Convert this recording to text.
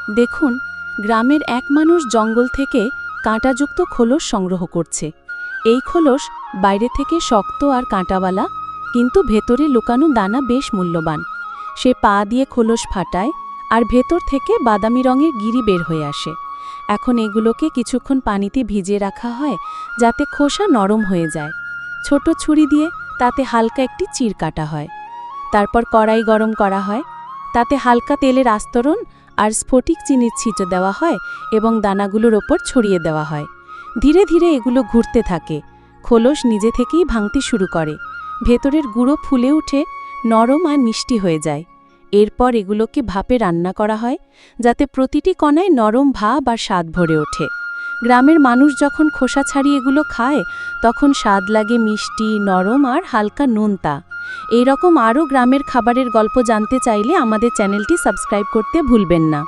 দেখুন, গ্রামের এক মানুষ জঙ্গল থেকে কাঁটাযুক্ত খোলস সংগ্রহ করছে। এই খোলস বাইরে থেকে শক্ত আর কাঁটাওয়ালা, কিন্তু ভেতরে লুকানো দানা বেশ মূল্যবান। সে পা দিয়ে খোলস ফাটায় আর ভেতর থেকে বাদামি রঙের গিরি বের হয়ে আসে। এখন এগুলোকে কিছুক্ষণ পানিতে ভিজিয়ে রাখা হয়, যাতে খোসা নরম হয়ে যায়। ছোট ছুরি দিয়ে তাতে হালকা একটি চির কাটা হয়। তারপর কড়াই গরম করা হয়, তাতে হালকা তেলের আস্তরণ আর স্ফটিক চিনির ছিটো দেওয়া হয় এবং দানাগুলোর ওপর ছড়িয়ে দেওয়া হয়। ধীরে ধীরে এগুলো ঘুরতে থাকে। খোলস নিজে থেকেই ভাঙতে শুরু করে। ভেতরের গুঁড়ো ফুলে উঠে নরম আর মিষ্টি হয়ে যায়। এরপর এগুলোকে ভাপে রান্না করা হয়, যাতে প্রতিটি কণায় নরম ভাব আর স্বাদ ভরে ওঠে। গ্রামের মানুষ যখন খোসা ছাড়িয়ে এগুলো খায়, তখন স্বাদ লাগে মিষ্টি, নরম আর হালকা নোনতা। এই রকম আরও গ্রামের খাবারের গল্প জানতে চাইলে আমাদের চ্যানেলটি সাবস্ক্রাইব করতে ভুলবেন না।